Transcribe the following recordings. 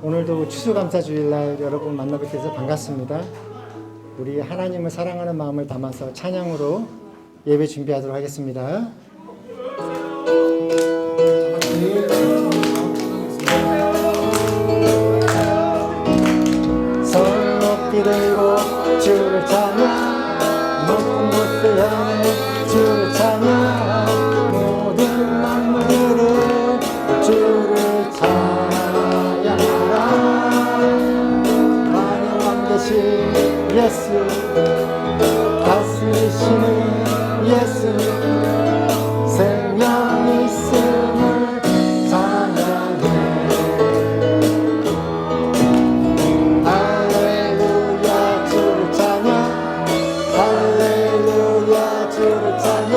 오늘도 추수감사주일날 여러분 만나뵙게 돼서 반갑습니다. 우리 하나님을 사랑하는 마음을 담아서 찬양으로 예배 준비하도록 하겠습니다. 손 높이 들고 주를 찬양, 높은 곳을 향해 주를 찬양, 모든 만물들은 주를 찬양하라. 만영한 대신 예수, 다스리시는 예수, 생명 있음을 찬양해. 할렐루야 주를 찬양, 할렐루야 주를 찬양,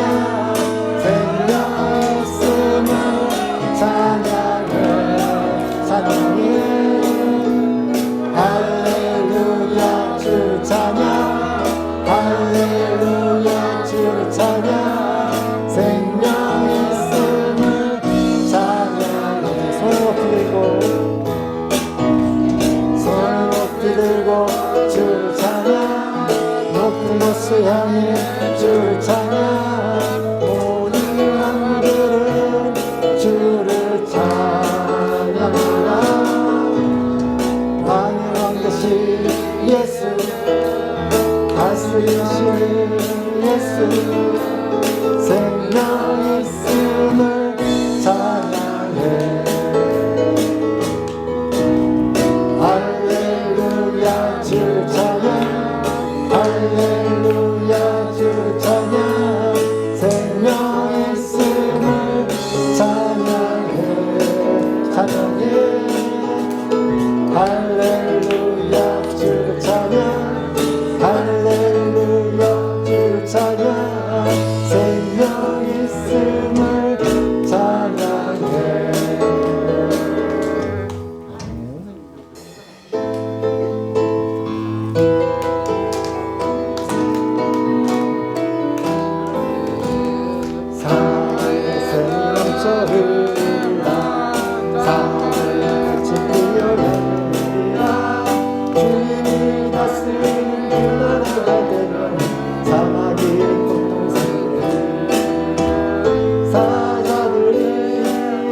생명 있음을 찬양해. 찬양해. 할렐루야 주를 찬양, 할렐루야 주를 찬양, 생명 있음을 찬양해. 손 높이 들고, 손 높이 들고 주를 찬양, 높은 곳을 향해 주를 찬양, 모든 만물들은 주를 찬양하라. 왕의 되신 예수, 다스리시는 예수, 생명 있음을 찬양해. 할렐루야 주를 찬양, 할렐루야 주를 찬양, 생명 있음을 찬양해. 찬양해. 할렐루야 주를 찬양, 할렐루야 주를 찬양, 생명 있음을 찬양해. 사랑의 샘이 넘쳐 흐르라, 사랑의 빛이 피어내리라. 주님이 다스리는 그 나라가 되면 사막이 고통스러워. 사자들이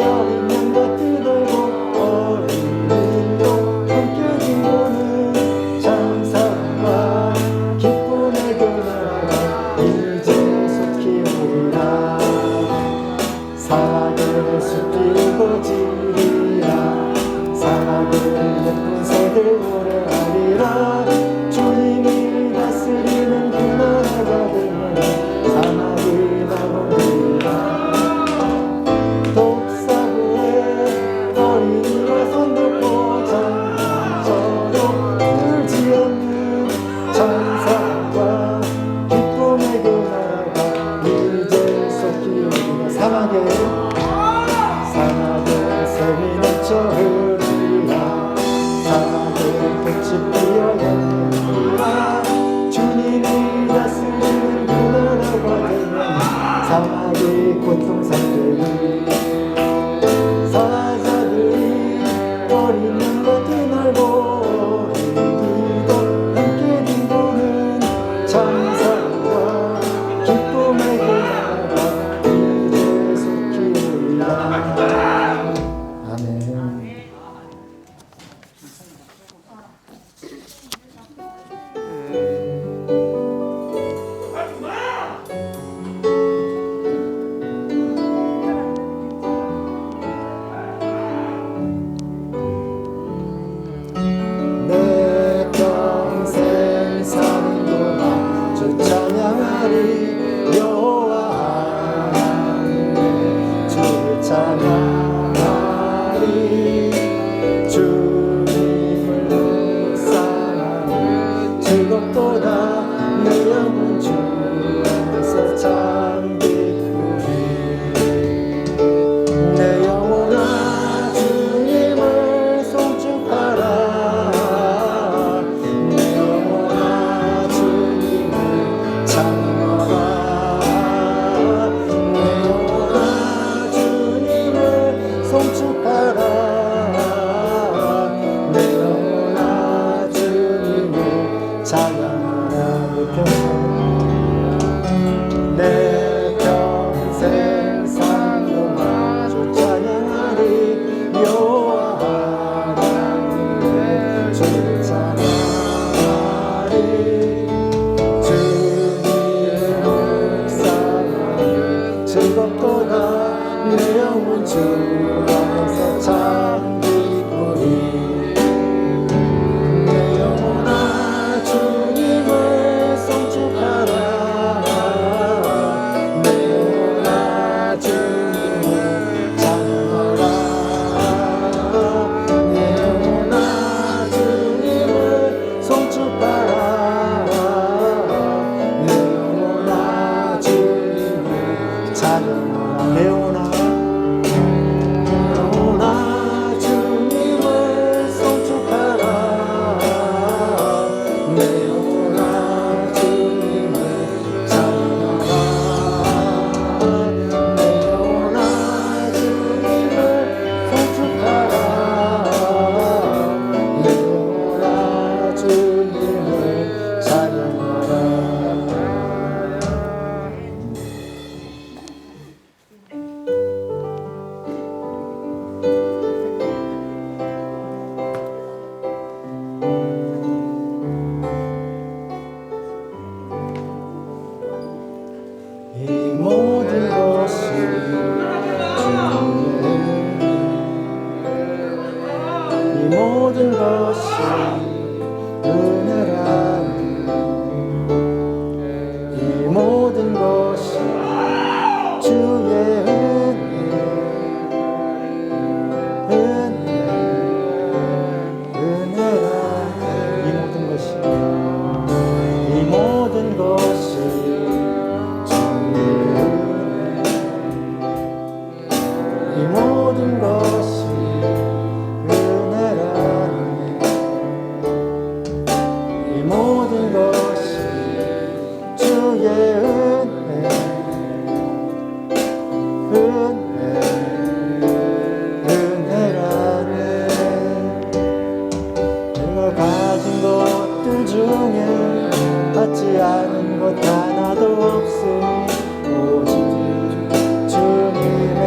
어린 양과 뛰놀고 어린이도 함께 뒹구는 찬사랑과 기쁨의 그 나라가 이제 속히 오리라. 사막을 숲길고 지리라, 사막을 예쁜 새들 노래하리라. 주님이 다스리는 그 나라가 되면 사막이 나오리라. 독사부에 어린이가 손들고 장난처럼 울지 않는 찬사랑과 기쁨의 그 나라가 이제 속히 오리라. 사막에 샘이 넘쳐 흐르리라, 사막에 꽃이 피어내리라. 주님이 다스리는 그 나라가 되면 사막이 고통스럽리. 사자들이 어린 양과 뛰놀고 어린이도 함께 뒹구는 찬사랑과 기쁨의 그 나라가 이제 속히 오리라. 아멘. 내 평생 사는 동안 주 찬양하리. 여호와 하나님 주를 찬양하리. 주님을 묵상하니 즐겁도다. 내 영혼 주 안에서 참 기쁘리. 내 영혼아 주님을 송축하라. 내 영혼아 주님을 찬양하라. 내 영혼아 주님을 송축하라. 주 안에서 참 기쁘니 내 영혼아 주님을 송축하라 내 영혼아 주님을 찬양하라 내 영혼아 주님을 송축하라 내 영혼아 주님을 찬양하라 내 영혼아 이 모든 것이 이 모든 것이 은혜라니 이 모든 것이 주의 은혜라니 이 모든 것이 이 모든 것이 이 모든 것이 은혜라니 이 모든 것이 주의 은혜라니 내가 가진 것들 중에 받지 않은 것 하나도 없으니 오직 주님의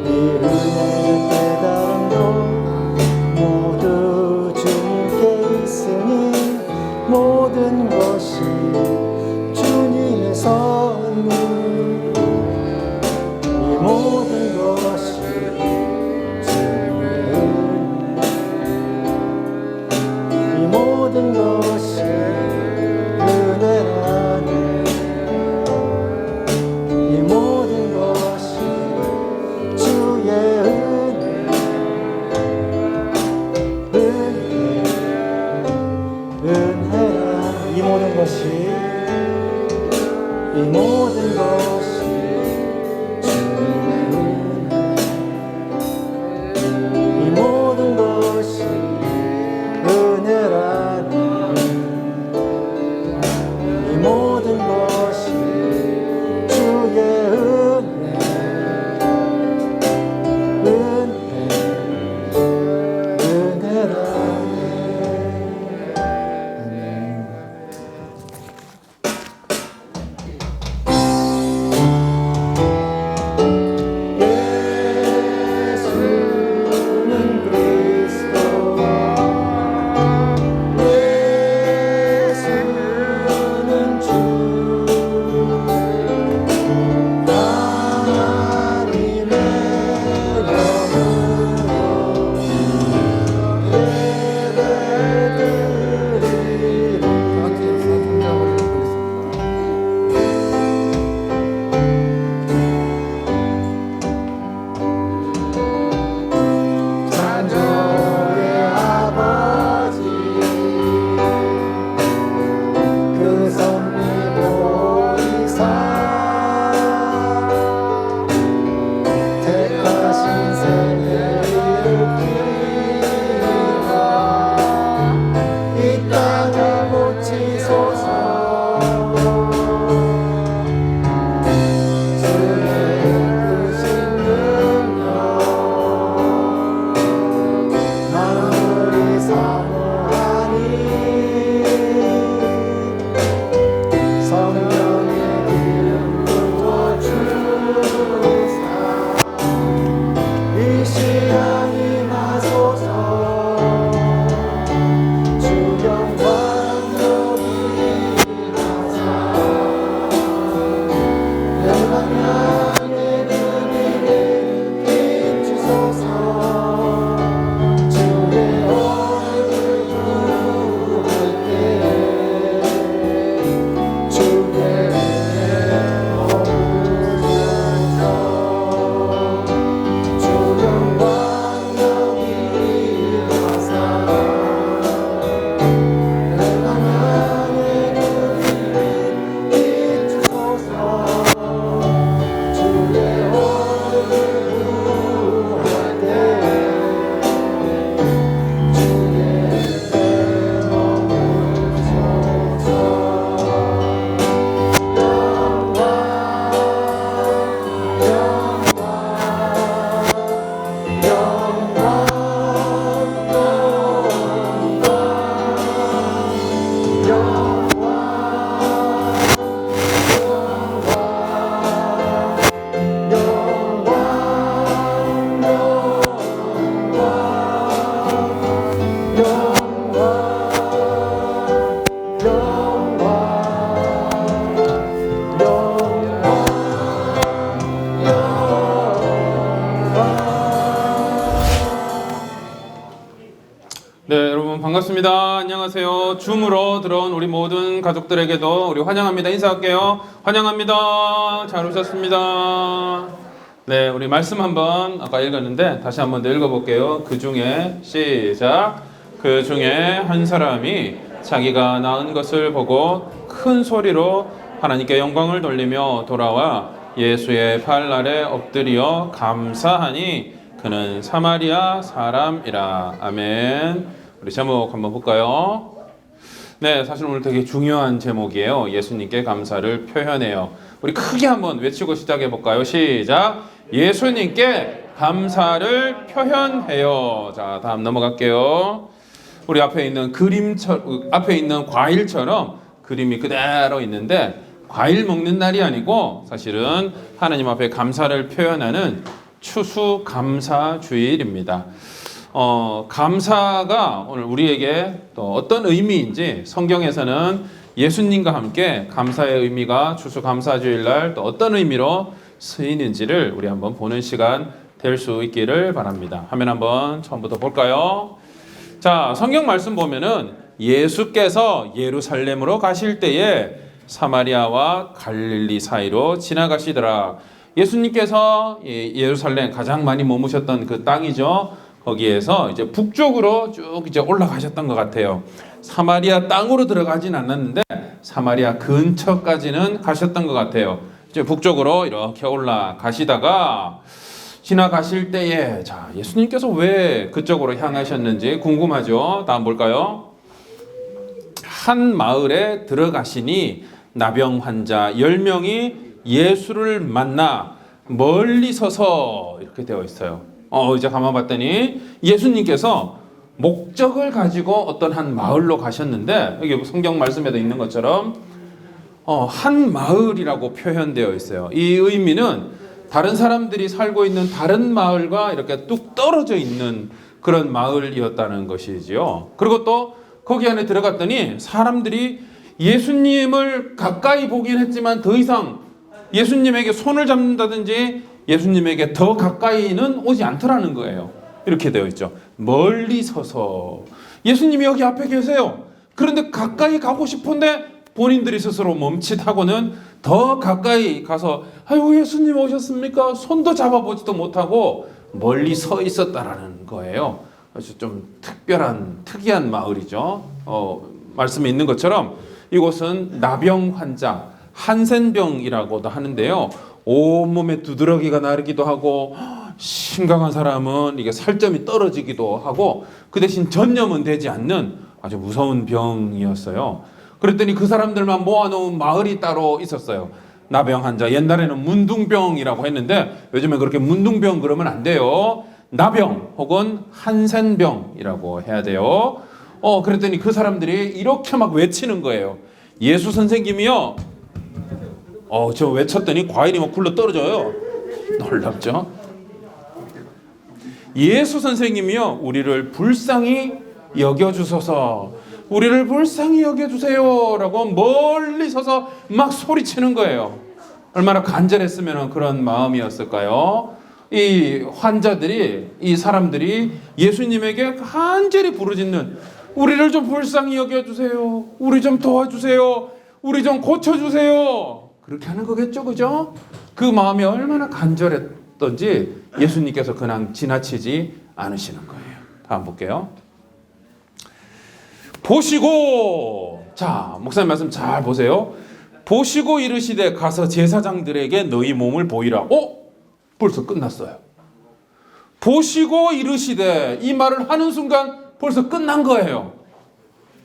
은혜의 깨달음도 모두 주님께 있으니 모든 것이 주님의 선물 이 모든 것이 주님의 이 모든 것이 은혜라니 이 모든 것이 주의 은혜야 이 모든 것이 이 모든 것이 주의 이 모든 것이 은혜라니 이 모든 것이 주의 은혜라니 반갑습니다. 안녕하세요. 줌으로 들어온 우리 모든 가족들에게도 우리 환영합니다. 인사할게요. 환영합니다. 잘 오셨습니다. 네, 우리 말씀 한번 아까 읽었는데 다시 한번 더 읽어볼게요. 그 중에 시작. 그 중에 한 사람이 자기가 낳은 것을 보고 큰 소리로 하나님께 영광을 돌리며 돌아와 예수의 발 아래 엎드려 감사하니 그는 사마리아 사람이라. 아멘. 우리 제목 한번 볼까요? 네, 사실 오늘 되게 중요한 제목이에요. 예수님께 감사를 표현해요. 우리 크게 한번 외치고 시작해 볼까요? 시작. 예수님께 감사를 표현해요. 자, 다음 넘어갈게요. 우리 앞에 있는 앞에 있는 과일처럼 그림이 그대로 있는데 과일 먹는 날이 아니고 사실은 하나님 앞에 감사를 표현하는 추수감사주일입니다. 감사가 오늘 우리에게 또 어떤 의미인지 성경에서는 예수님과 함께 감사의 의미가 추수감사주일날 또 어떤 의미로 쓰이는지를 우리 한번 보는 시간 될 수 있기를 바랍니다. 화면 한번 처음부터 볼까요? 자, 성경 말씀 보면은 예수께서 예루살렘으로 가실 때에 사마리아와 갈릴리 사이로 지나가시더라. 예수님께서 예루살렘 가장 많이 머무셨던 그 땅이죠. 거기에서 이제 북쪽으로 쭉 이제 올라가셨던 것 같아요. 사마리아 땅으로 들어가진 않았는데 사마리아 근처까지는 가셨던 것 같아요. 이제 북쪽으로 이렇게 올라가시다가 지나가실 때에 자, 예수님께서 왜 그쪽으로 향하셨는지 궁금하죠? 다음 볼까요? 한 마을에 들어가시니 나병 환자 10명이 예수를 만나 멀리 서서 이렇게 되어 있어요. 이제 가만 봤더니 예수님께서 목적을 가지고 어떤 한 마을로 가셨는데 여기 성경 말씀에도 있는 것처럼 한 마을이라고 표현되어 있어요. 이 의미는 다른 사람들이 살고 있는 다른 마을과 이렇게 뚝 떨어져 있는 그런 마을이었다는 것이지요. 그리고 또 거기 안에 들어갔더니 사람들이 예수님을 가까이 보긴 했지만 더 이상 예수님에게 손을 잡는다든지 예수님에게 더 가까이는 오지 않더라는 거예요. 이렇게 되어 있죠. 멀리 서서 예수님이 여기 앞에 계세요. 그런데 가까이 가고 싶은데 본인들이 스스로 멈칫하고는 더 가까이 가서 아이고 예수님 오셨습니까? 손도 잡아보지도 못하고 멀리 서 있었다라는 거예요. 아주 좀 특이한 마을이죠. 말씀에 있는 것처럼 이곳은 나병 환자 한센병이라고도 하는데요. 온몸에 두드러기가 나르기도 하고 심각한 사람은 이게 살점이 떨어지기도 하고 그 대신 전염은 되지 않는 아주 무서운 병이었어요. 그랬더니 그 사람들만 모아놓은 마을이 따로 있었어요. 나병 환자. 옛날에는 문둥병이라고 했는데 요즘에 그렇게 문둥병 그러면 안 돼요. 나병 혹은 한센병이라고 해야 돼요. 그랬더니 그 사람들이 이렇게 막 외치는 거예요. 예수 선생님이요. 저 외쳤더니 과일이 막 굴러 떨어져요. 놀랍죠? 예수 선생님이요. 우리를 불쌍히 여겨주소서. 우리를 불쌍히 여겨주세요. 라고 멀리 서서 막 소리치는 거예요. 얼마나 간절했으면 그런 마음이었을까요? 이 환자들이, 이 사람들이 예수님에게 간절히 부르짖는 우리를 좀 불쌍히 여겨주세요. 우리 좀 도와주세요. 우리 좀 고쳐주세요. 그렇게 하는 거겠죠, 그죠? 그 마음이 얼마나 간절했던지 예수님께서 그냥 지나치지 않으시는 거예요. 다음 볼게요. 보시고, 자, 목사님 말씀 잘 보세요. 보시고 이르시되 가서 제사장들에게 너희 몸을 보이라. 벌써 끝났어요. 보시고 이르시되 이 말을 하는 순간 벌써 끝난 거예요.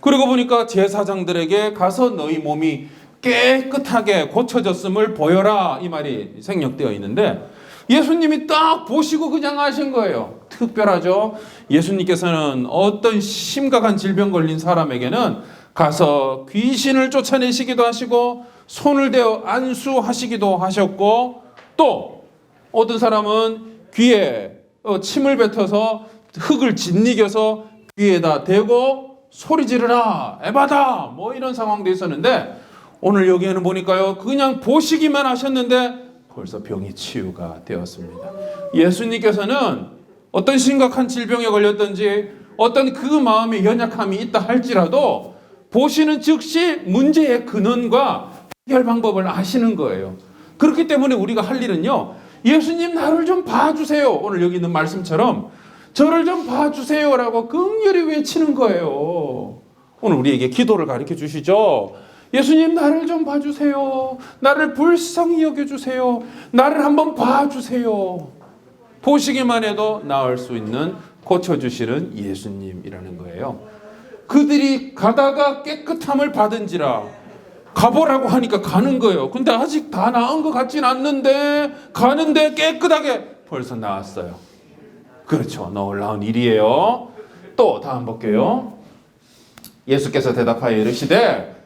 그리고 보니까 제사장들에게 가서 너희 몸이 깨끗하게 고쳐졌음을 보여라 이 말이 생략되어 있는데 예수님이 딱 보시고 그냥 하신 거예요. 특별하죠. 예수님께서는 어떤 심각한 질병 걸린 사람에게는 가서 귀신을 쫓아내시기도 하시고 손을 대어 안수하시기도 하셨고 또 어떤 사람은 귀에 침을 뱉어서 흙을 짓이겨서 귀에다 대고 소리 지르라 에바다 뭐 이런 상황도 있었는데 오늘 여기에는 보니까요 그냥 보시기만 하셨는데 벌써 병이 치유가 되었습니다. 예수님께서는 어떤 심각한 질병에 걸렸든지 어떤 그 마음의 연약함이 있다 할지라도 보시는 즉시 문제의 근원과 해결 방법을 아시는 거예요. 그렇기 때문에 우리가 할 일은요, 예수님 나를 좀 봐주세요. 오늘 여기 있는 말씀처럼 저를 좀 봐주세요라고 긍휼히 외치는 거예요. 오늘 우리에게 기도를 가르쳐 주시죠. 예수님 나를 좀 봐주세요. 나를 불쌍히 여겨주세요. 나를 한번 봐주세요. 보시기만 해도 나을 수 있는 고쳐주시는 예수님이라는 거예요. 그들이 가다가 깨끗함을 받은지라, 가보라고 하니까 가는 거예요. 근데 아직 다 나은 것 같진 않는데 가는데 깨끗하게 벌써 나았어요. 그렇죠. 놀라운 일이에요. 또 다음 볼게요. 예수께서 대답하여 이르시되,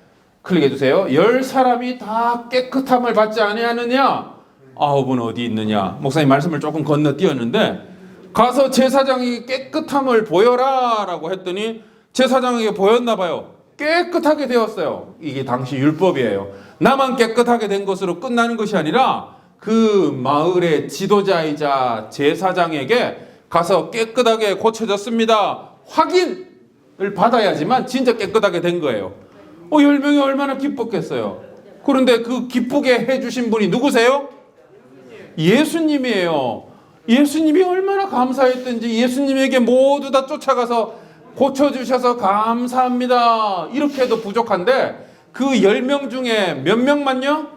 클릭해 주세요. 10사람이 다 깨끗함을 받지 아니하느냐? 9은 어디 있느냐? 목사님 말씀을 조금 건너뛰었는데, 가서 제사장이 깨끗함을 보여라 라고 했더니 제사장에게 보였나 봐요. 깨끗하게 되었어요. 이게 당시 율법이에요. 나만 깨끗하게 된 것으로 끝나는 것이 아니라 그 마을의 지도자이자 제사장에게 가서 깨끗하게 고쳐졌습니다, 확인을 받아야지만 진짜 깨끗하게 된 거예요. 10명이 얼마나 기뻤겠어요. 그런데 그 기쁘게 해주신 분이 누구세요? 예수님이에요. 예수님이 얼마나 감사했던지 예수님에게 모두 다 쫓아가서 고쳐주셔서 감사합니다, 이렇게 해도 부족한데 그 10명 중에 몇 명만요?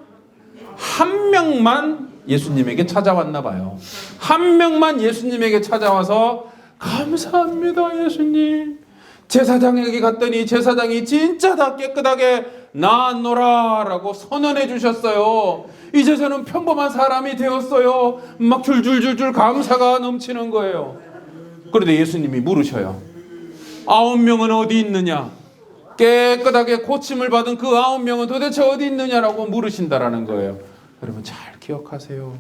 한 명만 예수님에게 찾아왔나 봐요. 한 명만 예수님에게 찾아와서 감사합니다 예수님. 제사장에게 갔더니 제사장이 진짜 다 깨끗하게 나았노라 라고 선언해 주셨어요. 이제 저는 평범한 사람이 되었어요. 막 줄줄줄줄 감사가 넘치는 거예요. 그런데 예수님이 물으셔요. 9명은 어디 있느냐? 깨끗하게 고침을 받은 그 9명은 도대체 어디 있느냐라고 물으신다라는 거예요. 여러분 잘 기억하세요.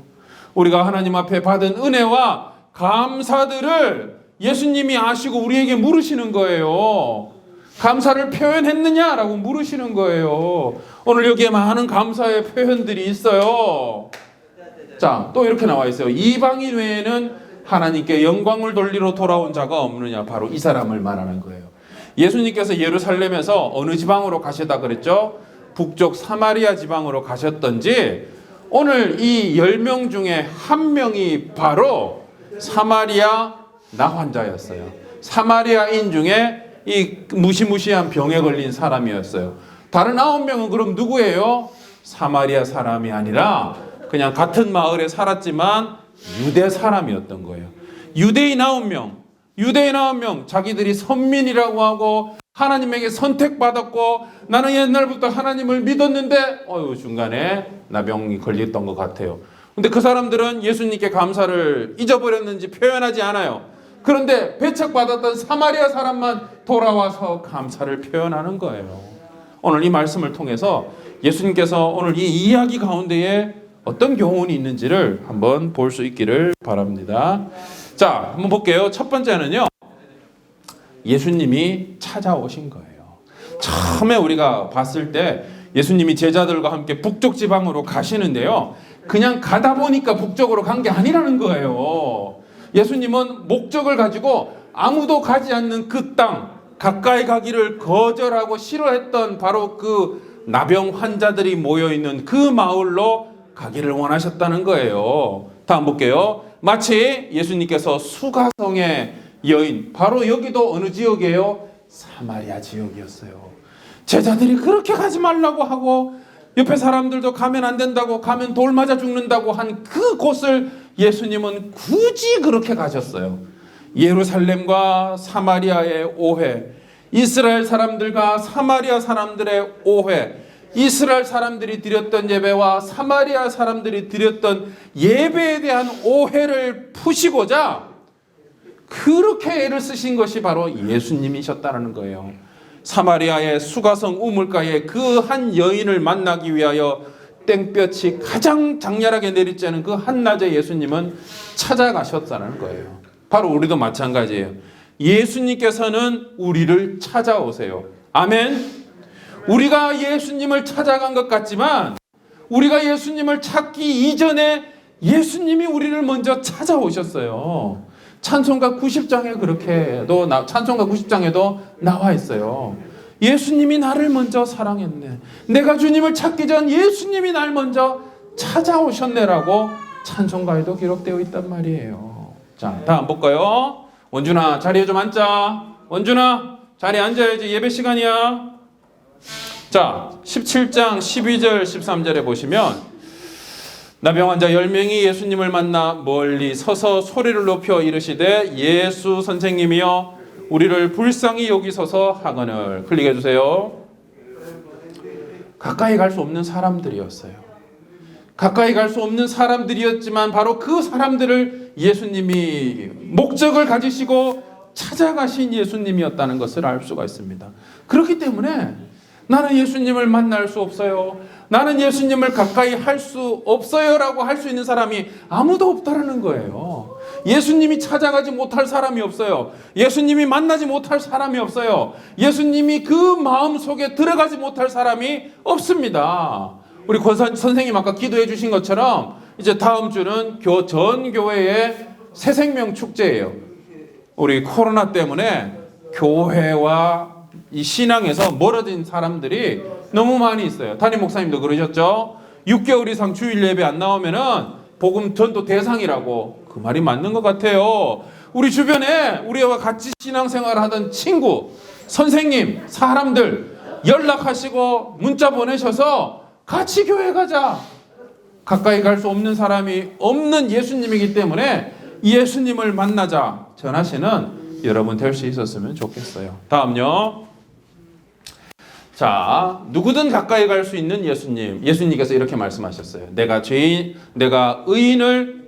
우리가 하나님 앞에 받은 은혜와 감사들을 예수님이 아시고 우리에게 물으시는 거예요. 감사를 표현했느냐라고 물으시는 거예요. 오늘 여기에 많은 감사의 표현들이 있어요. 자, 또 이렇게 나와 있어요. 이방인 외에는 하나님께 영광을 돌리러 돌아온 자가 없느냐. 바로 이 사람을 말하는 거예요. 예수님께서 예루살렘에서 어느 지방으로 가셨다 그랬죠? 북쪽 사마리아 지방으로 가셨던지 오늘 이 10명 중에 한 명이 바로 사마리아 나환자였어요. 사마리아인 중에 이 무시무시한 병에 걸린 사람이었어요. 다른 9명은 그럼 누구예요? 사마리아 사람이 아니라 그냥 같은 마을에 살았지만 유대 사람이었던 거예요. 유대인 9명, 자기들이 선민이라고 하고 하나님에게 선택받았고 나는 옛날부터 하나님을 믿었는데 중간에 나병이 걸렸던 것 같아요. 근데 그 사람들은 예수님께 감사를 잊어버렸는지 표현하지 않아요. 그런데 배척받았던 사마리아 사람만 돌아와서 감사를 표현하는 거예요. 오늘 이 말씀을 통해서 예수님께서 오늘 이 이야기 가운데에 어떤 교훈이 있는지를 한번 볼 수 있기를 바랍니다. 자, 한번 볼게요. 첫 번째는요, 예수님이 찾아오신 거예요. 처음에 우리가 봤을 때 예수님이 제자들과 함께 북쪽 지방으로 가시는데요, 그냥 가다 보니까 북쪽으로 간 게 아니라는 거예요. 예수님은 목적을 가지고 아무도 가지 않는 그 땅, 가까이 가기를 거절하고 싫어했던 바로 그 나병 환자들이 모여있는 그 마을로 가기를 원하셨다는 거예요. 다음 볼게요. 마치 예수님께서 수가성의 여인, 바로 여기도 어느 지역이에요? 사마리아 지역이었어요. 제자들이 그렇게 가지 말라고 하고 옆에 사람들도 가면 안 된다고, 가면 돌 맞아 죽는다고 한 그 곳을 예수님은 굳이 그렇게 가셨어요. 예루살렘과 사마리아의 오해, 이스라엘 사람들과 사마리아 사람들의 오해, 이스라엘 사람들이 드렸던 예배와 사마리아 사람들이 드렸던 예배에 대한 오해를 푸시고자 그렇게 애를 쓰신 것이 바로 예수님이셨다는 거예요. 사마리아의 수가성 우물가에 그 한 여인을 만나기 위하여 땡볕이 가장 장렬하게 내리쬐는 그 한낮에 예수님은 찾아가셨다는 거예요. 바로 우리도 마찬가지예요. 예수님께서는 우리를 찾아오세요. 아멘. 우리가 예수님을 찾아간 것 같지만 우리가 예수님을 찾기 이전에 예수님이 우리를 먼저 찾아오셨어요. 찬송가 90장에 그렇게도 찬송가 90장에도 나와 있어요. 예수님이 나를 먼저 사랑했네. 내가 주님을 찾기 전 예수님이 날 먼저 찾아오셨네라고 찬송가에도 기록되어 있단 말이에요. 자, 다음 볼까요? 원준아, 자리에 좀 앉자. 원준아, 자리에 앉아야지. 예배 시간이야. 자, 17장 12절 13절에 보시면 나병 환자 10명이 예수님을 만나 멀리 서서 소리를 높여 이르시되 예수 선생님이여 우리를 불쌍히 여기소서 하거늘. 클릭해 주세요. 가까이 갈 수 없는 사람들이었어요. 가까이 갈 수 없는 사람들이었지만 바로 그 사람들을 예수님이 목적을 가지시고 찾아가신 예수님이었다는 것을 알 수가 있습니다. 그렇기 때문에 나는 예수님을 만날 수 없어요, 나는 예수님을 가까이 할 수 없어요 라고 할 수 있는 사람이 아무도 없다라는 거예요. 예수님이 찾아가지 못할 사람이 없어요. 예수님이 만나지 못할 사람이 없어요. 예수님이 그 마음 속에 들어가지 못할 사람이 없습니다. 우리 권사 선생님 아까 기도해 주신 것처럼 이제 다음 주는 전 교회의 새생명 축제예요. 우리 코로나 때문에 교회와 이 신앙에서 멀어진 사람들이 너무 많이 있어요. 담임 목사님도 그러셨죠? 6개월 이상 주일 예배 안 나오면은 복음 전도 대상이라고. 그 말이 맞는 것 같아요. 우리 주변에 우리와 같이 신앙생활을 하던 친구, 선생님, 사람들 연락하시고 문자 보내셔서 같이 교회 가자. 가까이 갈 수 없는 사람이 없는 예수님이기 때문에 예수님을 만나자 전하시는 여러분 될 수 있었으면 좋겠어요. 다음요. 자, 누구든 가까이 갈 수 있는 예수님. 예수님께서 이렇게 말씀하셨어요. 내가 의인을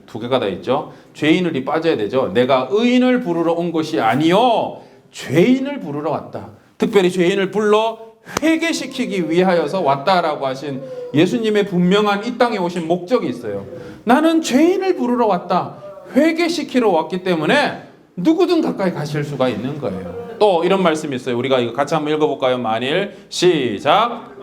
두 개가 다 있죠. 죄인을이 빠져야 되죠. 내가 의인을 부르러 온 것이 아니요 죄인을 부르러 왔다. 특별히 죄인을 불러 회개시키기 위하여서 왔다라고 하신 예수님의 분명한 이 땅에 오신 목적이 있어요. 나는 죄인을 부르러 왔다. 회개시키러 왔기 때문에 누구든 가까이 가실 수가 있는 거예요. 또 이런 말씀이 있어요. 우리가 이거 같이 한번 읽어볼까요? 만일 시작.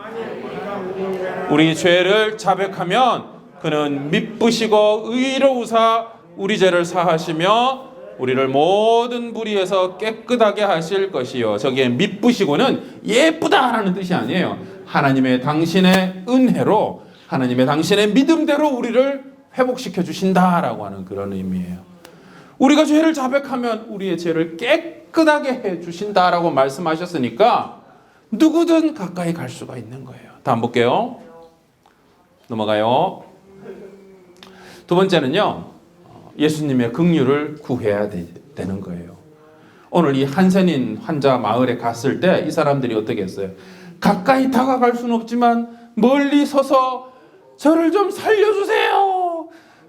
우리 죄를 자백하면 그는 미쁘시고 의로우사 우리 죄를 사하시며 우리를 모든 불의에서 깨끗하게 하실 것이요. 저기에 미쁘시고는 예쁘다라는 뜻이 아니에요. 하나님의 당신의 은혜로, 하나님의 당신의 믿음대로 우리를 회복시켜 주신다라고 하는 그런 의미예요. 우리가 죄를 자백하면 우리의 죄를 깨끗하게 해 주신다라고 말씀하셨으니까 누구든 가까이 갈 수가 있는 거예요. 다음 볼게요. 넘어가요. 두 번째는요. 예수님의 긍휼을 구해야 되는 거예요. 오늘 이 한센인 환자 마을에 갔을 때 이 사람들이 어떻게 했어요? 가까이 다가갈 수는 없지만 멀리 서서 저를 좀 살려주세요,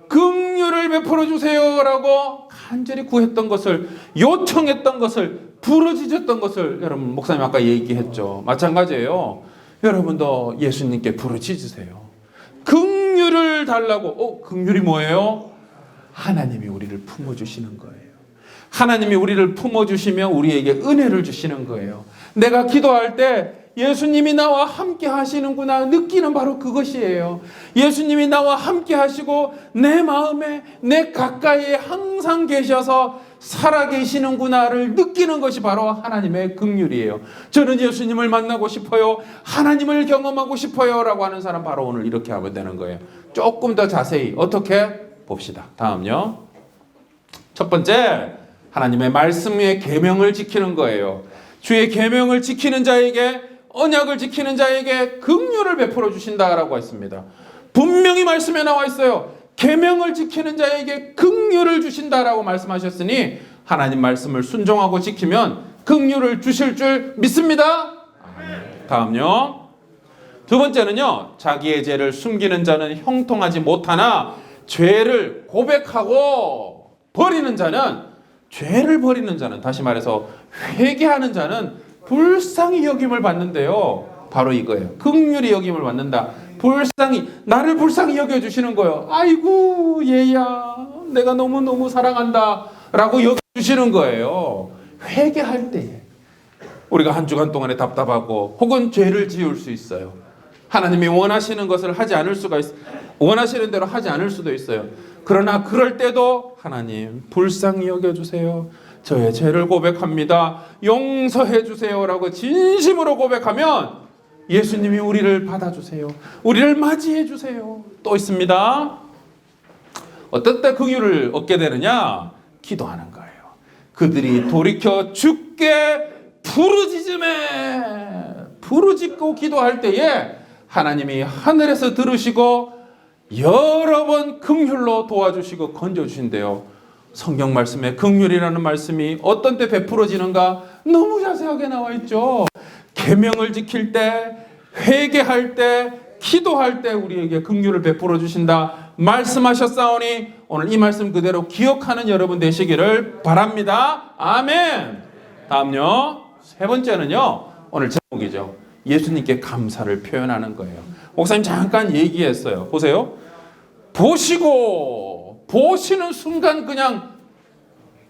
긍휼을 베풀어 주세요 라고 간절히 구했던 것을, 요청했던 것을, 부르짖었던 것을 여러분 목사님 아까 얘기했죠. 마찬가지예요. 여러분도 예수님께 부르짖으세요. 긍휼을 달라고. 긍휼이 뭐예요? 하나님이 우리를 품어주시는 거예요. 하나님이 우리를 품어주시며 우리에게 은혜를 주시는 거예요. 내가 기도할 때 예수님이 나와 함께 하시는구나 느끼는 바로 그것이에요. 예수님이 나와 함께 하시고 내 마음에, 내 가까이에 항상 계셔서 살아계시는구나를 느끼는 것이 바로 하나님의 긍휼이에요. 저는 예수님을 만나고 싶어요, 하나님을 경험하고 싶어요 라고 하는 사람 바로 오늘 이렇게 하면 되는 거예요. 조금 더 자세히 어떻게 봅시다. 다음요. 첫 번째, 하나님의 말씀의 계명을 지키는 거예요. 주의 계명을 지키는 자에게, 언약을 지키는 자에게 긍휼을 베풀어 주신다라고 했습니다. 분명히 말씀에 나와 있어요. 계명을 지키는 자에게 긍휼을 주신다라고 말씀하셨으니 하나님 말씀을 순종하고 지키면 긍휼을 주실 줄 믿습니다. 다음요. 두 번째는요. 자기의 죄를 숨기는 자는 형통하지 못하나 죄를 고백하고 버리는 자는, 죄를 버리는 자는, 다시 말해서 회개하는 자는 불쌍히 여김을 받는데요. 바로 이거예요. 긍휼히 여김을 받는다. 불쌍히, 나를 불쌍히 여겨주시는 거예요. 아이고 얘야 내가 너무너무 사랑한다 라고 여겨주시는 거예요. 회개할 때에 우리가 한 주간 동안에 답답하고 혹은 죄를 지을 수 있어요. 하나님이 원하시는 것을 하지 않을 수가 있어요. 원하시는 대로 하지 않을 수도 있어요. 그러나 그럴 때도 하나님 불쌍히 여겨주세요. 저의 죄를 고백합니다. 용서해 주세요라고 진심으로 고백하면 예수님이 우리를 받아주세요. 우리를 맞이해 주세요. 또 있습니다. 어떨 때 긍휼을 얻게 되느냐? 기도하는 거예요. 그들이 돌이켜 주께 부르짖고 기도할 때에 하나님이 하늘에서 들으시고 여러 번 긍휼로 도와주시고 건져주신대요. 성경 말씀에 긍휼이라는 말씀이 어떤 때 베풀어지는가 너무 자세하게 나와 있죠. 계명을 지킬 때, 회개할 때, 기도할 때 우리에게 긍휼을 베풀어 주신다 말씀하셨사오니 오늘 이 말씀 그대로 기억하는 여러분 되시기를 바랍니다. 아멘. 다음요. 세 번째는요. 오늘 제목이죠. 예수님께 감사를 표현하는 거예요. 목사님 잠깐 얘기했어요. 보세요. 보시는 순간 그냥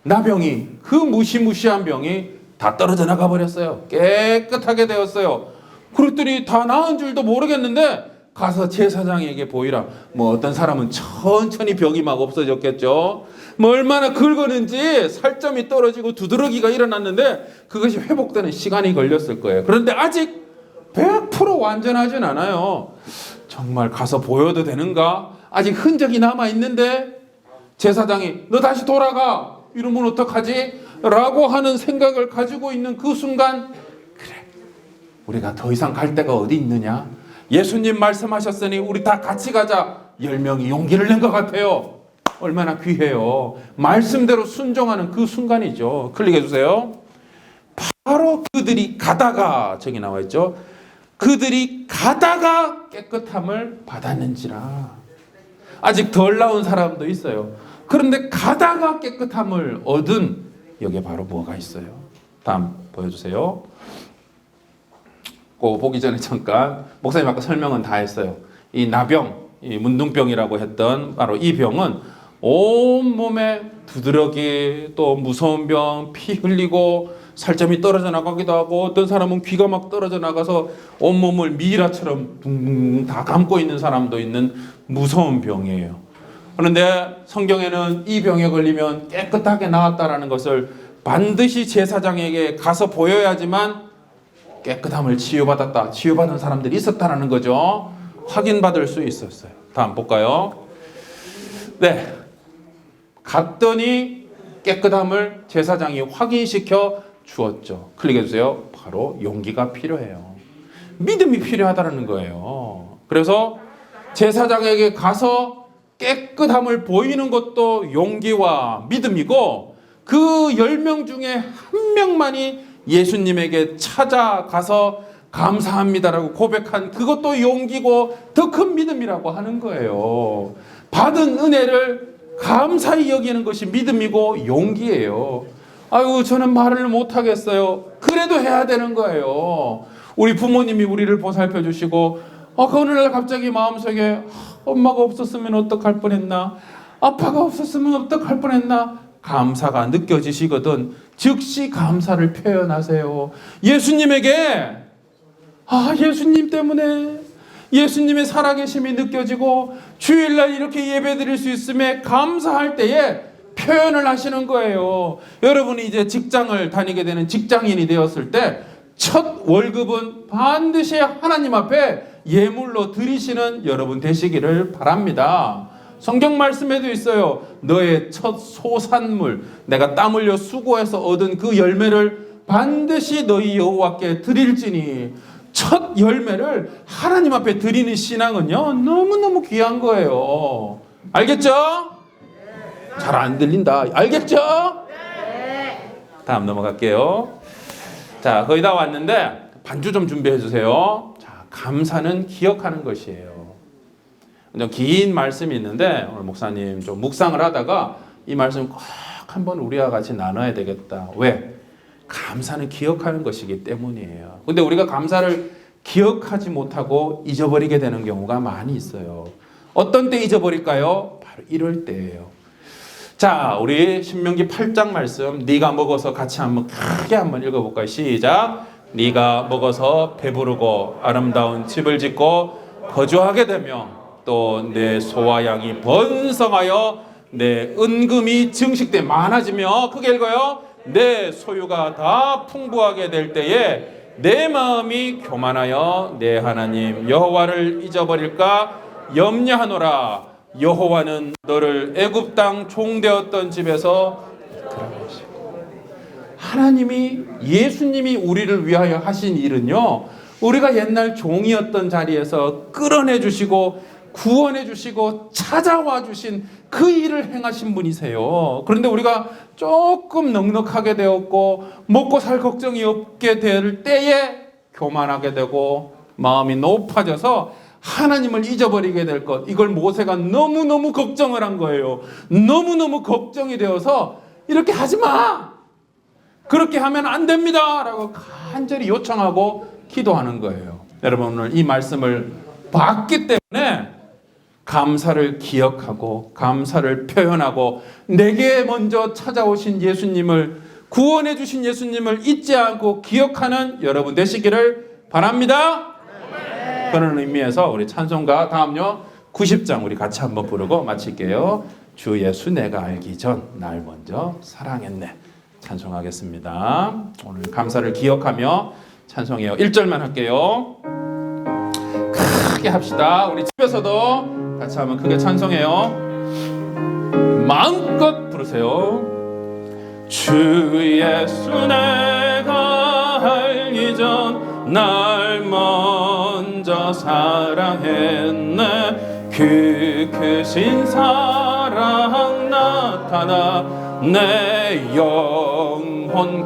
나병이, 그 무시무시한 병이 다 떨어져 나가 버렸어요. 깨끗하게 되었어요. 그랬더니 다 나은 줄도 모르겠는데 가서 제사장에게 보이라. 뭐 어떤 사람은 천천히 병이 막 없어졌겠죠. 뭐 얼마나 긁었는지 살점이 떨어지고 두드러기가 일어났는데 그것이 회복되는 시간이 걸렸을 거예요. 그런데 아직 100% 완전하진 않아요. 정말 가서 보여도 되는가? 아직 흔적이 남아있는데 제사장이 너 다시 돌아가 이러면 어떡하지? 라고 하는 생각을 가지고 있는 그 순간 그래 우리가 더 이상 갈 데가 어디 있느냐? 예수님 말씀하셨으니 우리 다 같이 가자. 10명이 용기를 낸 것 같아요. 얼마나 귀해요. 말씀대로 순종하는 그 순간이죠. 클릭해 주세요. 바로 그들이 가다가 저기 나와 있죠. 그들이 가다가 깨끗함을 받았는지라. 아직 덜 나온 사람도 있어요. 그런데 가다가 깨끗함을 얻은 여기에 바로 뭐가 있어요? 다음 보여주세요. 그거 보기 전에 잠깐 목사님 아까 설명은 다 했어요. 이 나병, 이 문둥병이라고 했던 바로 이 병은 온몸에 두드러기 또 무서운 병, 피 흘리고 살점이 떨어져 나가기도 하고 어떤 사람은 귀가 막 떨어져 나가서 온몸을 미라처럼 붕붕 다 감고 있는 사람도 있는 무서운 병이에요. 그런데 성경에는 이 병에 걸리면 깨끗하게 나았다라는 것을 반드시 제사장에게 가서 보여야지만 깨끗함을 치유받은 사람들이 있었다는 거죠. 확인받을 수 있었어요. 다음 볼까요? 네, 갔더니 깨끗함을 제사장이 확인시켜 주었죠. 클릭해 주세요. 바로 용기가 필요해요. 믿음이 필요하다는 거예요. 그래서 제사장에게 가서 깨끗함을 보이는 것도 용기와 믿음이고 그 10명 중에 한 명만이 예수님에게 찾아가서 감사합니다라고 고백한 그것도 용기고 더 큰 믿음이라고 하는 거예요. 받은 은혜를 감사히 여기는 것이 믿음이고 용기예요. 아유 저는 말을 못하겠어요. 그래도 해야 되는 거예요. 우리 부모님이 우리를 보살펴 주시고 그 어느 날 갑자기 마음속에 엄마가 없었으면 어떡할 뻔했나, 아빠가 없었으면 어떡할 뻔했나 감사가 느껴지시거든 즉시 감사를 표현하세요. 예수님에게 예수님 때문에 예수님의 살아계심이 느껴지고 주일날 이렇게 예배드릴 수 있음에 감사할 때에 표현을 하시는 거예요. 여러분이 이제 직장을 다니게 되는 직장인이 되었을 때 첫 월급은 반드시 하나님 앞에 예물로 드리시는 여러분 되시기를 바랍니다. 성경 말씀에도 있어요. 너의 첫 소산물, 내가 땀 흘려 수고해서 얻은 그 열매를 반드시 너희 여호와께 드릴지니. 첫 열매를 하나님 앞에 드리는 신앙은요 너무너무 귀한 거예요. 알겠죠? 잘 안 들린다. 알겠죠? 다음 넘어갈게요. 자, 거의 다 왔는데 반주 좀 준비해 주세요. 자, 감사는 기억하는 것이에요. 좀 긴 말씀이 있는데 오늘 목사님 좀 묵상을 하다가 이 말씀 꼭 한번 우리와 같이 나눠야 되겠다. 왜? 감사는 기억하는 것이기 때문이에요. 근데 우리가 감사를 기억하지 못하고 잊어버리게 되는 경우가 많이 있어요. 어떤 때 잊어버릴까요? 바로 이럴 때예요. 자, 우리 신명기 8장 말씀 네가 먹어서 같이 한번 크게 한번 읽어볼까요? 시작. 네가 먹어서 배부르고 아름다운 집을 짓고 거주하게 되며 또 내 소와 양이 번성하여 내 은금이 증식돼 많아지며 크게 읽어요. 내 소유가 다 풍부하게 될 때에 내 마음이 교만하여 내 하나님 여호와를 잊어버릴까 염려하노라. 여호와는 너를 애굽 땅 종되었던 집에서 이끌어내시고. 하나님이 예수님이 우리를 위하여 하신 일은요, 우리가 옛날 종이었던 자리에서 끌어내 주시고 구원해 주시고 찾아와 주신 그 일을 행하신 분이세요. 그런데 우리가 조금 넉넉하게 되었고 먹고 살 걱정이 없게 될 때에 교만하게 되고 마음이 높아져서 하나님을 잊어버리게 될 것, 이걸 모세가 너무너무 걱정을 한 거예요. 너무너무 걱정이 되어서 이렇게 하지 마! 그렇게 하면 안 됩니다! 라고 간절히 요청하고 기도하는 거예요. 여러분, 오늘 이 말씀을 봤기 때문에 감사를 기억하고 감사를 표현하고 내게 먼저 찾아오신 예수님을, 구원해 주신 예수님을 잊지 않고 기억하는 여러분 되시기를 바랍니다. 그런 의미에서 우리 찬송가 다음요 90장 우리 같이 한번 부르고 마칠게요. 주 예수 내가 알기 전 날 먼저 사랑했네. 찬송하겠습니다. 오늘 감사를 기억하며 찬송해요. 1절만 할게요. 크게 합시다. 우리 집에서도 같이 한번 크게 찬송해요. 마음껏 부르세요. 주 예수 내가 알기 전 날 먼저 사랑했네. 그 크신 사랑 나타나 내 영혼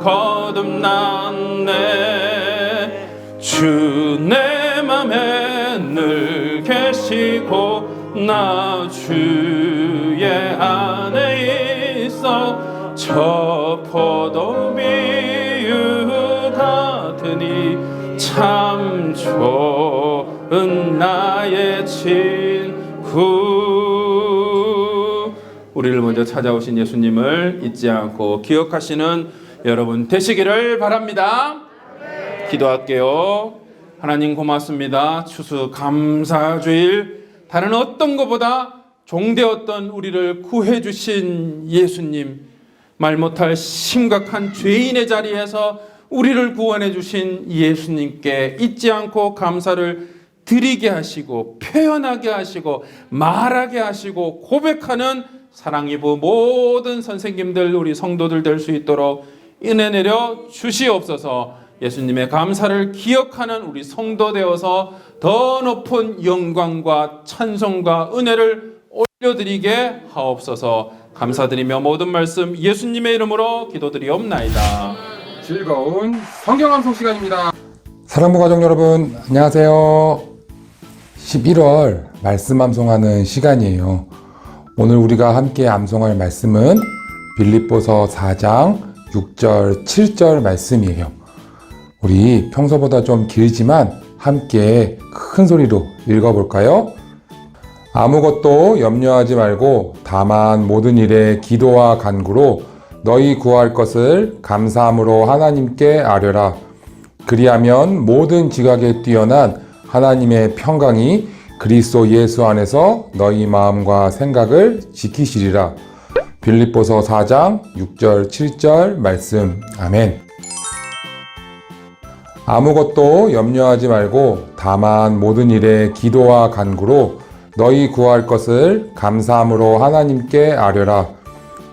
거듭났네. 주 내 맘에 늘 계시고 나 주의 안에 있어. 저 포도 비유 같으니 참 좋은 나의 친구. 우리를 먼저 찾아오신 예수님을 잊지 않고 기억하시는 여러분 되시기를 바랍니다. 기도할게요. 하나님 고맙습니다. 추수 감사주일, 다른 어떤 것보다 종되었던 우리를 구해주신 예수님, 말 못할 심각한 죄인의 자리에서 우리를 구원해 주신 예수님께 잊지 않고 감사를 드리게 하시고 표현하게 하시고 말하게 하시고 고백하는 사랑이부 모든 선생님들, 우리 성도들 될 수 있도록 은혜 내려 주시옵소서. 예수님의 감사를 기억하는 우리 성도 되어서 더 높은 영광과 찬송과 은혜를 올려드리게 하옵소서. 감사드리며 모든 말씀 예수님의 이름으로 기도드리옵나이다. 즐거운 성경 암송 시간입니다. 사랑부 가족 여러분, 안녕하세요. 11월 말씀 암송하는 시간이에요. 오늘 우리가 함께 암송할 말씀은 빌립보서 4장 6절 7절 말씀이에요. 우리 평소보다 좀 길지만 함께 큰 소리로 읽어볼까요? 아무것도 염려하지 말고 다만 모든 일에 기도와 간구로 너희 구할 것을 감사함으로 하나님께 아뢰라. 그리하면 모든 지각에 뛰어난 하나님의 평강이 그리스도 예수 안에서 너희 마음과 생각을 지키시리라. 빌립보서 4장 6절 7절 말씀. 아멘. 아무것도 염려하지 말고 다만 모든 일에 기도와 간구로 너희 구할 것을 감사함으로 하나님께 아뢰라.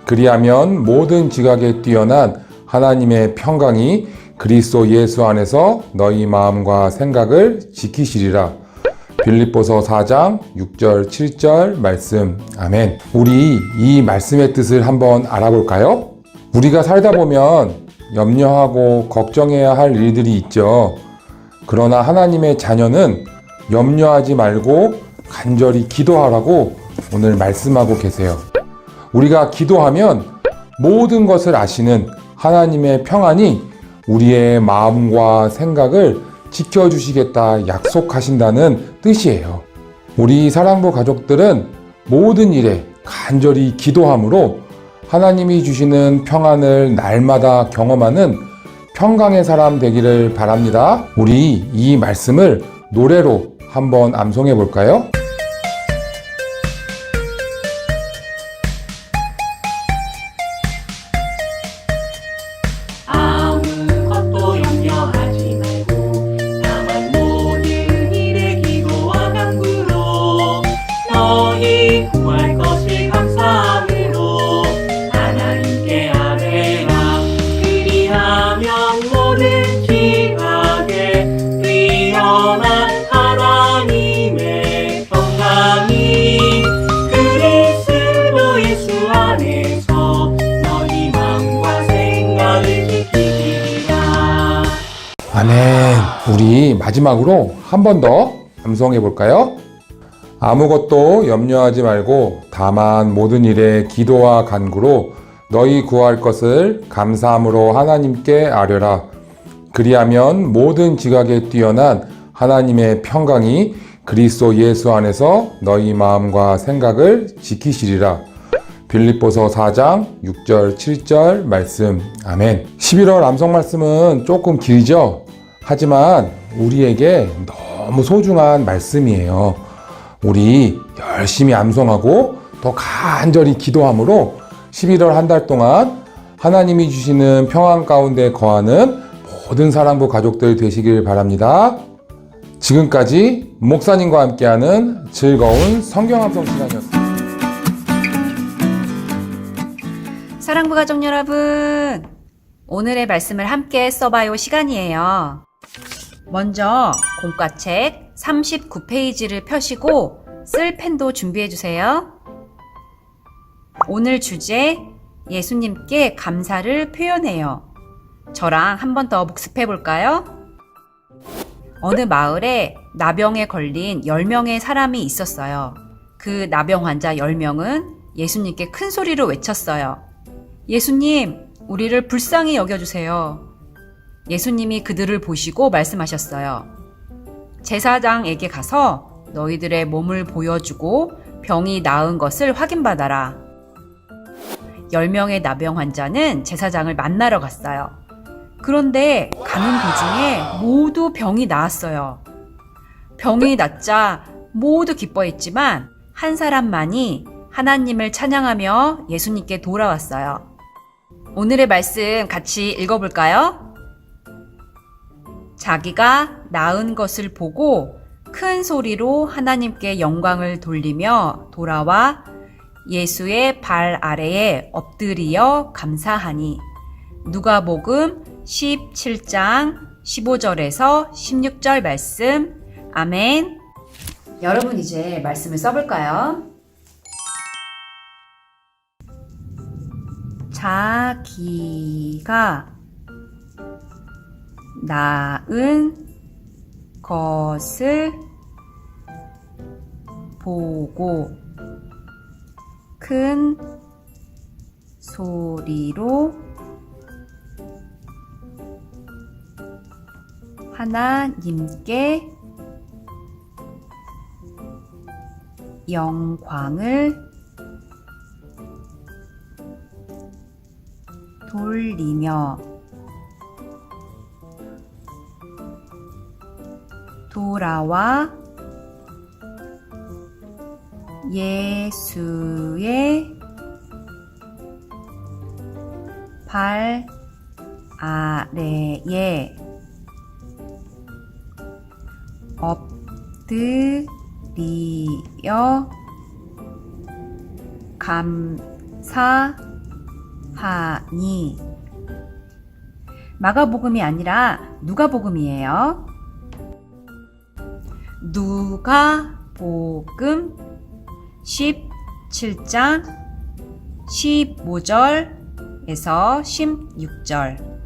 그리하면 모든 지각에 뛰어난 하나님의 평강이 그리스도 예수 안에서 너희 마음과 생각을 지키시리라. 빌립보서 4장 6절 7절 말씀. 아멘. 우리 이 말씀의 뜻을 한번 알아볼까요? 우리가 살다 보면 염려하고 걱정해야 할 일들이 있죠. 그러나 하나님의 자녀는 염려하지 말고 간절히 기도하라고 오늘 말씀하고 계세요. 우리가 기도하면 모든 것을 아시는 하나님의 평안이 우리의 마음과 생각을 지켜주시겠다 약속하신다는 뜻이에요. 우리 사랑부 가족들은 모든 일에 간절히 기도함으로 하나님이 주시는 평안을 날마다 경험하는 평강의 사람 되기를 바랍니다. 우리 이 말씀을 노래로 한번 암송해 볼까요? 뛰어난 하나님의 평강이 그리스도 예수 안에서 너희 마음과 생각을 지키리라. 아멘. 우리 마지막으로 한 번 더 암송해 볼까요? 아무것도 염려하지 말고 다만 모든 일에 기도와 간구로 너희 구할 것을 감사함으로 하나님께 아뢰라. 그리하면 모든 지각에 뛰어난 하나님의 평강이 그리스도 예수 안에서 너희 마음과 생각을 지키시리라. 빌립보서 4장 6절 7절 말씀. 아멘. 11월 암송 말씀은 조금 길죠? 하지만 우리에게 너무 소중한 말씀이에요. 우리 열심히 암송하고 더 간절히 기도함으로 11월 한 달 동안 하나님이 주시는 평안 가운데 거하는 모든 사랑부 가족들 되시길 바랍니다. 지금까지 목사님과 함께하는 즐거운 성경 암송 시간이었습니다. 사랑부 가족 여러분, 오늘의 말씀을 함께 써봐요 시간이에요. 먼저 공과책 39페이지를 펴시고 쓸 펜도 준비해 주세요. 오늘 주제, 예수님께 감사를 표현해요. 저랑 한 번 더 복습해 볼까요? 어느 마을에 나병에 걸린 10명의 사람이 있었어요. 그 나병 환자 10명은 예수님께 큰 소리로 외쳤어요. 예수님, 우리를 불쌍히 여겨주세요. 예수님이 그들을 보시고 말씀하셨어요. 제사장에게 가서 너희들의 몸을 보여주고 병이 나은 것을 확인받아라. 10명의 나병 환자는 제사장을 만나러 갔어요. 그런데 가는 도중에 모두 병이 나았어요. 병이 낫자 모두 기뻐했지만 한 사람만이 하나님을 찬양하며 예수님께 돌아왔어요. 오늘의 말씀 같이 읽어볼까요? 자기가 나은 것을 보고 큰 소리로 하나님께 영광을 돌리며 돌아와 예수의 발 아래에 엎드리어 감사하니. 누가복음 17장 15절에서 16절 말씀. 아멘. 여러분 이제 말씀을 써볼까요? 자기가 나은 것을 보고 큰 소리로 하나님께 영광을 돌리며 돌아와 예수의 발 아래에 엎드리어 감사하니. 마가복음이 아니라 누가복음이에요. 누가복음 17장 15절에서 16절.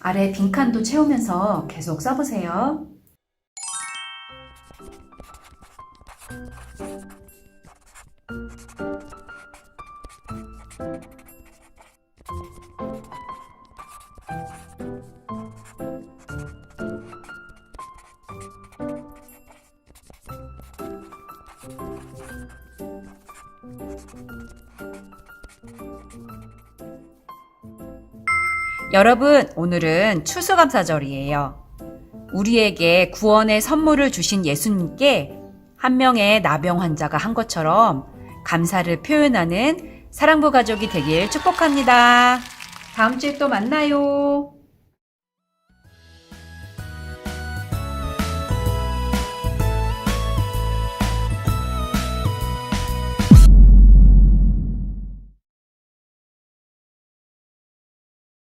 아래 빈칸도 채우면서 계속 써보세요. 여러분, 오늘은 추수감사절이에요. 우리에게 구원의 선물을 주신 예수님께 한 명의 나병 환자가 한 것처럼 감사를 표현하는 사랑부 가족이 되길 축복합니다. 다음 주에 또 만나요.